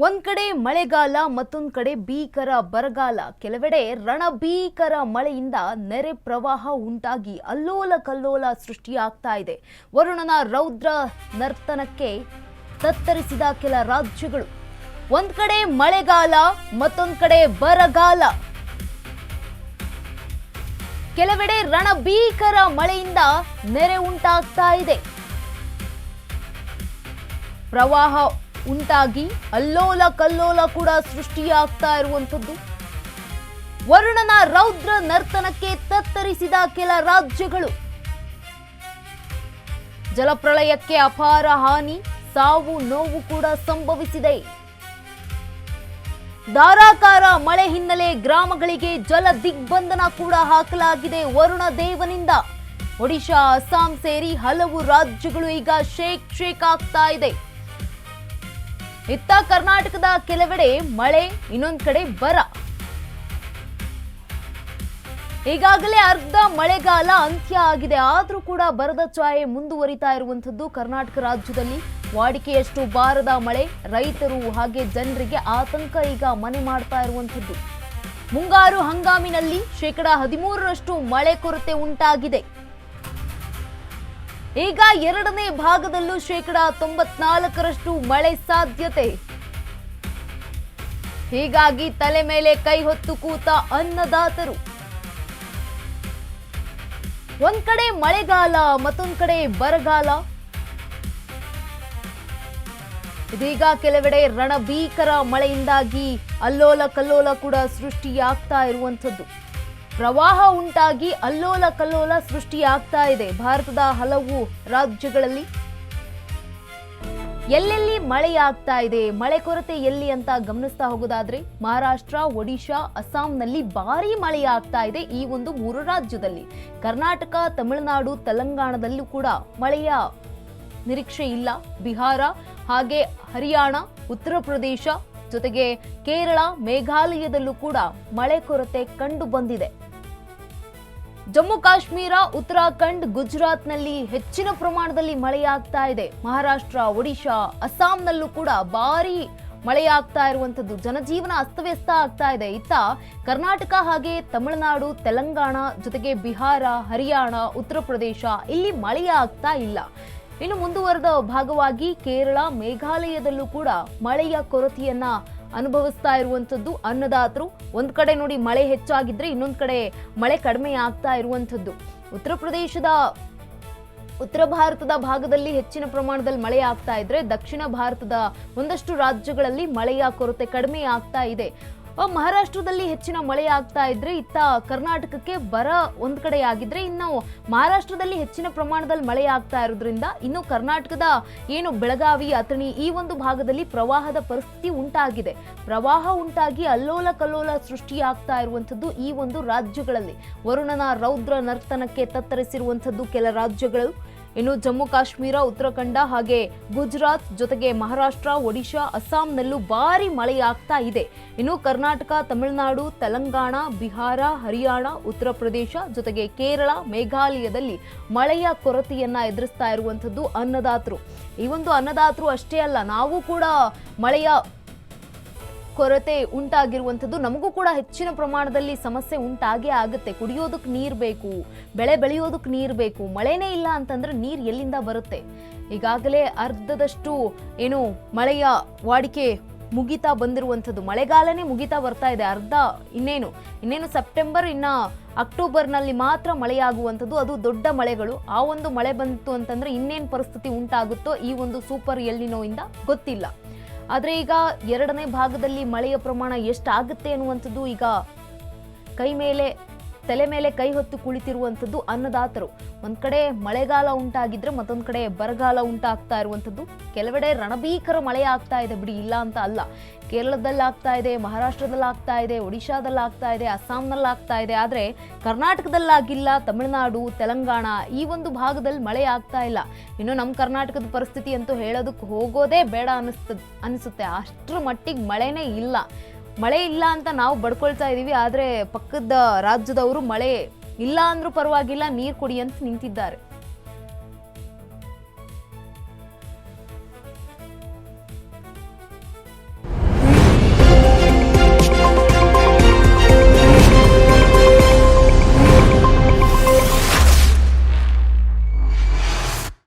ಒಂದ್ ಕಡೆ ಮಳೆಗಾಲ ಮತ್ತೊಂದು ಕಡೆ ಭೀಕರ ಬರಗಾಲ. ಕೆಲವೆಡೆ ರಣಭೀಕರ ಮಳೆಯಿಂದ ನೆರೆ ಪ್ರವಾಹ ಉಂಟಾಗಿ ಅಲ್ಲೋಲ ಕಲ್ಲೋಲ ಸೃಷ್ಟಿಯಾಗ್ತಾ ಇದೆ. ವರುಣನ ರೌದ್ರ ನರ್ತನಕ್ಕೆ ತತ್ತರಿಸಿದ ಕೆಲ ರಾಜ್ಯಗಳು. ಒಂದ್ ಕಡೆ ಮಳೆಗಾಲ ಮತ್ತೊಂದು ಕಡೆ ಬರಗಾಲ. ಕೆಲವೆಡೆ ರಣಭೀಕರ ಮಳೆಯಿಂದ ನೆರೆ ಉಂಟಾಗ್ತಾ ಇದೆ. ಪ್ರವಾಹ ಉಂಟಾಗಿ ಅಲ್ಲೋಲ ಕಲ್ಲೋಲ ಕೂಡ ಸೃಷ್ಟಿಯಾಗ್ತಾ ಇರುವಂಥದ್ದು. ವರುಣನ ರೌದ್ರ ನರ್ತನಕ್ಕೆ ತತ್ತರಿಸಿದ ಕೆಲ ರಾಜ್ಯಗಳು. ಜಲಪ್ರಳಯಕ್ಕೆ ಅಪಾರ ಹಾನಿ, ಸಾವು ನೋವು ಕೂಡ ಸಂಭವಿಸಿದೆ. ಧಾರಾಕಾರ ಮಳೆ ಹಿನ್ನೆಲೆ ಗ್ರಾಮಗಳಿಗೆ ಜಲ ದಿಗ್ಬಂಧನ ಕೂಡ ಹಾಕಲಾಗಿದೆ ವರುಣ ದೇವನಿಂದ. ಒಡಿಶಾ, ಅಸ್ಸಾಂ ಸೇರಿ ಹಲವು ರಾಜ್ಯಗಳು ಈಗ ಶೇಕ್ ಆಗ್ತಾ ಇದೆ. ಇತ್ತ ಕರ್ನಾಟಕದ ಕೆಲವೆಡೆ ಮಳೆ, ಇನ್ನೊಂದು ಕಡೆ ಬರ. ಈಗಾಗಲೇ ಅರ್ಧ ಮಳೆಗಾಲ ಅಂತ್ಯ ಆಗಿದೆ. ಆದ್ರೂ ಕೂಡ ಬರದ ಛಾಯೆ ಮುಂದುವರಿತಾ ಇರುವಂತದ್ದು ಕರ್ನಾಟಕ ರಾಜ್ಯದಲ್ಲಿ. ವಾಡಿಕೆಯಷ್ಟು ಬಾರದ ಮಳೆ ರೈತರು ಹಾಗೆ ಜನರಿಗೆ ಆತಂಕ ಈಗ ಮನೆ ಮಾಡ್ತಾ ಇರುವಂತದ್ದು. ಮುಂಗಾರು ಹಂಗಾಮಿನಲ್ಲಿ 13% ಮಳೆ ಕೊರತೆ ಉಂಟಾಗಿದೆ. ಈಗ ಎರಡನೇ ಭಾಗದಲ್ಲೂ 94% ಮಳೆ ಸಾಧ್ಯತೆ. ಹೀಗಾಗಿ ತಲೆ ಮೇಲೆ ಕೈ ಹೊತ್ತು ಕೂತ ಅನ್ನದಾತರು. ಒಂದ್ ಕಡೆ ಮಳೆಗಾಲ ಮತ್ತೊಂದ್ ಕಡೆ ಬರಗಾಲ. ಇದೀಗ ಕೆಲವೆಡೆ ರಣಭೀಕರ ಮಳೆಯಿಂದಾಗಿ ಅಲ್ಲೋಲ ಕಲ್ಲೋಲ ಕೂಡ ಸೃಷ್ಟಿಯಾಗ್ತಾ ಇರುವಂಥದ್ದು. ಪ್ರವಾಹ ಉಂಟಾಗಿ ಅಲ್ಲೋಲ ಕಲ್ಲೋಲ ಸೃಷ್ಟಿಯಾಗ್ತಾ ಇದೆ ಭಾರತದ ಹಲವು ರಾಜ್ಯಗಳಲ್ಲಿ. ಎಲ್ಲೆಲ್ಲಿ ಮಳೆಯಾಗ್ತಾ ಇದೆ, ಮಳೆ ಕೊರತೆ ಎಲ್ಲಿ ಅಂತ ಗಮನಿಸ್ತಾ ಹೋಗೋದಾದ್ರೆ ಮಹಾರಾಷ್ಟ್ರ, ಒಡಿಶಾ, ಅಸ್ಸಾಂನಲ್ಲಿ ಭಾರೀ ಮಳೆಯಾಗ್ತಾ ಇದೆ. ಈ ಒಂದು 3 ರಾಜ್ಯದಲ್ಲಿ. ಕರ್ನಾಟಕ, ತಮಿಳುನಾಡು, ತೆಲಂಗಾಣದಲ್ಲೂ ಕೂಡ ಮಳೆಯ ನಿರೀಕ್ಷೆ ಇಲ್ಲ. ಬಿಹಾರ ಹಾಗೆ ಹರಿಯಾಣ, ಉತ್ತರ ಪ್ರದೇಶ ಜೊತೆಗೆ ಕೇರಳ, ಮೇಘಾಲಯದಲ್ಲೂ ಕೂಡ ಮಳೆ ಕೊರತೆ ಕಂಡು ಬಂದಿದೆ. ಜಮ್ಮು ಕಾಶ್ಮೀರ, ಉತ್ತರಾಖಂಡ್, ಗುಜರಾತ್ನಲ್ಲಿ ಹೆಚ್ಚಿನ ಪ್ರಮಾಣದಲ್ಲಿ ಮಳೆಯಾಗ್ತಾ ಇದೆ. ಮಹಾರಾಷ್ಟ್ರ, ಒಡಿಶಾ, ಅಸ್ಸಾಂನಲ್ಲೂ ಕೂಡ ಭಾರೀ ಮಳೆಯಾಗ್ತಾ ಇರುವಂತದ್ದು. ಜನಜೀವನ ಅಸ್ತವ್ಯಸ್ತ ಆಗ್ತಾ ಇದೆ. ಇತ್ತ ಕರ್ನಾಟಕ ಹಾಗೆ ತಮಿಳುನಾಡು, ತೆಲಂಗಾಣ ಜೊತೆಗೆ ಬಿಹಾರ, ಹರಿಯಾಣ, ಉತ್ತರ ಪ್ರದೇಶ ಇಲ್ಲಿ ಮಳೆಯಾಗ್ತಾ ಇಲ್ಲ. ಇನ್ನು ಮುಂದುವರೆದ ಭಾಗವಾಗಿ ಕೇರಳ, ಮೇಘಾಲಯದಲ್ಲೂ ಕೂಡ ಮಳೆಯ ಕೊರತೆಯನ್ನ ಅನುಭವಿಸ್ತಾ ಇರುವಂತದ್ದು ಅನ್ನದಾತರು. ಒಂದ್ ಕಡೆ ನೋಡಿ ಮಳೆ ಹೆಚ್ಚಾಗಿದ್ರೆ ಇನ್ನೊಂದ್ ಕಡೆ ಮಳೆ ಕಡಿಮೆ ಆಗ್ತಾ ಇರುವಂತದ್ದು. ಉತ್ತರ ಭಾರತದ ಭಾಗದಲ್ಲಿ ಹೆಚ್ಚಿನ ಪ್ರಮಾಣದಲ್ಲಿ ಮಳೆ ಆಗ್ತಾ ಇದ್ರೆ ದಕ್ಷಿಣ ಭಾರತದ ಒಂದಷ್ಟು ರಾಜ್ಯಗಳಲ್ಲಿ ಮಳೆಯ ಕೊರತೆ ಕಡಿಮೆ ಆಗ್ತಾ ಇದೆ. ಮಹಾರಾಷ್ಟ್ರದಲ್ಲಿ ಹೆಚ್ಚಿನ ಮಳೆ ಆಗ್ತಾ ಇದ್ರೆ ಇತ್ತ ಕರ್ನಾಟಕಕ್ಕೆ ಬರ ಒಂದ್ ಕಡೆ ಆಗಿದ್ರೆ ಇನ್ನು ಮಹಾರಾಷ್ಟ್ರದಲ್ಲಿ ಹೆಚ್ಚಿನ ಪ್ರಮಾಣದಲ್ಲಿ ಮಳೆ ಆಗ್ತಾ ಇರೋದ್ರಿಂದ ಇನ್ನು ಕರ್ನಾಟಕದ ಏನು ಬೆಳಗಾವಿ, ಅಥಣಿ ಈ ಒಂದು ಭಾಗದಲ್ಲಿ ಪ್ರವಾಹದ ಪರಿಸ್ಥಿತಿ ಉಂಟಾಗಿದೆ. ಪ್ರವಾಹ ಉಂಟಾಗಿ ಅಲ್ಲೋಲ ಕಲ್ಲೋಲ ಸೃಷ್ಟಿಯಾಗ್ತಾ ಇರುವಂತದ್ದು ಈ ಒಂದು ರಾಜ್ಯಗಳಲ್ಲಿ. ವರುಣನ ರೌದ್ರ ನರ್ತನಕ್ಕೆ ತತ್ತರಿಸಿರುವಂತದ್ದು ಕೆಲ ರಾಜ್ಯಗಳು. ಇನ್ನು ಜಮ್ಮು ಕಾಶ್ಮೀರ, ಉತ್ತರಾಖಂಡ ಹಾಗೆ ಗುಜರಾತ್ ಜೊತೆಗೆ ಮಹಾರಾಷ್ಟ್ರ, ಒಡಿಶಾ, ಅಸ್ಸಾಂನಲ್ಲೂ ಭಾರಿ ಮಳೆಯಾಗ್ತಾ ಇದೆ. ಇನ್ನು ಕರ್ನಾಟಕ, ತಮಿಳುನಾಡು, ತೆಲಂಗಾಣ, ಬಿಹಾರ, ಹರಿಯಾಣ, ಉತ್ತರ ಪ್ರದೇಶ ಜೊತೆಗೆ ಕೇರಳ, ಮೇಘಾಲಯದಲ್ಲಿ ಮಳೆಯ ಕೊರತೆಯನ್ನ ಎದುರಿಸ್ತಾ ಇರುವಂತದ್ದು ಅನ್ನದಾತರು. ಈ ಒಂದು ಅನ್ನದಾತರು ಅಷ್ಟೇ ಅಲ್ಲ, ನಾವು ಕೂಡ ಮಳೆಯ ಕೊರತೆ ಉಂಟಾಗಿರುವಂಥದ್ದು. ನಮಗೂ ಕೂಡ ಹೆಚ್ಚಿನ ಪ್ರಮಾಣದಲ್ಲಿ ಸಮಸ್ಯೆ ಉಂಟಾಗೇ ಆಗುತ್ತೆ. ಕುಡಿಯೋದಕ್ಕೆ ನೀರು ಬೇಕು, ಬೆಳೆ ಬೆಳೆಯೋದಕ್ಕೆ ನೀರು ಬೇಕು. ಮಳೆನೇ ಇಲ್ಲ ಅಂತಂದ್ರೆ ನೀರು ಎಲ್ಲಿಂದ ಬರುತ್ತೆ? ಈಗಾಗಲೇ ಅರ್ಧದಷ್ಟು ಏನು ಮಳೆಯ ವಾಡಿಕೆ ಮುಗಿತಾ ಬಂದಿರುವಂಥದ್ದು. ಮಳೆಗಾಲನೇ ಮುಗಿತಾ ಬರ್ತಾ ಇದೆ. ಅರ್ಧ ಇನ್ನೇನು ಸೆಪ್ಟೆಂಬರ್, ಇನ್ನ ಅಕ್ಟೋಬರ್ನಲ್ಲಿ ಮಾತ್ರ ಮಳೆಯಾಗುವಂಥದ್ದು. ಅದು ದೊಡ್ಡ ಮಳೆಗಳು. ಆ ಒಂದು ಮಳೆ ಬಂತು ಅಂತಂದ್ರೆ ಇನ್ನೇನು ಪರಿಸ್ಥಿತಿ ಉಂಟಾಗುತ್ತೋ ಈ ಒಂದು ಸೂಪರ್ ಎಲ್ನಿನೋ ಇಂದ ಗೊತ್ತಿಲ್ಲ. ಆದ್ರೆ ಈಗ ಎರಡನೇ ಭಾಗದಲ್ಲಿ ಮಳೆಯ ಪ್ರಮಾಣ ಎಷ್ಟಾಗುತ್ತೆ ಅನ್ನುವಂಥದ್ದು ಈಗ ತಲೆ ಮೇಲೆ ಕೈ ಹೊತ್ತು ಕುಳಿತಿರುವಂಥದ್ದು ಅನ್ನದಾತರು. ಒಂದ್ ಕಡೆ ಮಳೆಗಾಲ ಉಂಟಾಗಿದ್ರೆ ಮತ್ತೊಂದ್ ಕಡೆ ಬರಗಾಲ ಉಂಟಾಗ್ತಾ ಇರುವಂಥದ್ದು. ಕೆಲವೆಡೆ ರಣಭೀಕರ ಮಳೆ ಆಗ್ತಾ ಇದೆ ಬಿಡಿ, ಇಲ್ಲ ಅಂತ ಅಲ್ಲ. ಕೇರಳದಲ್ಲಿ ಆಗ್ತಾ ಇದೆ, ಮಹಾರಾಷ್ಟ್ರದಲ್ಲಿ ಆಗ್ತಾ ಇದೆ, ಒಡಿಶಾದಲ್ಲಿ ಆಗ್ತಾ ಇದೆ, ಅಸ್ಸಾಂನಲ್ಲಿ ಆಗ್ತಾ ಇದೆ. ಆದ್ರೆ ಕರ್ನಾಟಕದಲ್ಲಾಗಿಲ್ಲ. ತಮಿಳುನಾಡು, ತೆಲಂಗಾಣ ಈ ಒಂದು ಭಾಗದಲ್ಲಿ ಮಳೆ ಆಗ್ತಾ ಇಲ್ಲ. ಇನ್ನು ನಮ್ಮ ಕರ್ನಾಟಕದ ಪರಿಸ್ಥಿತಿ ಅಂತೂ ಹೇಳೋದಕ್ಕೆ ಹೋಗೋದೇ ಬೇಡ ಅನಿಸುತ್ತೆ. ಅಷ್ಟರ ಮಟ್ಟಿಗೆ ಮಳೆನೇ ಇಲ್ಲ. ಮಳೆ ಇಲ್ಲ ಅಂತ ನಾವು ಬಡ್ಕೊಳ್ತಾ ಇದೀವಿ. ಆದ್ರೆ ಪಕ್ಕದ ರಾಜ್ಯದವರು ಮಳೆ ಇಲ್ಲ ಅಂದ್ರೂ ಪರವಾಗಿಲ್ಲ, ನೀರು ಕೊಡಿ ಅಂತ ನಿಂತಿದ್ದಾರೆ.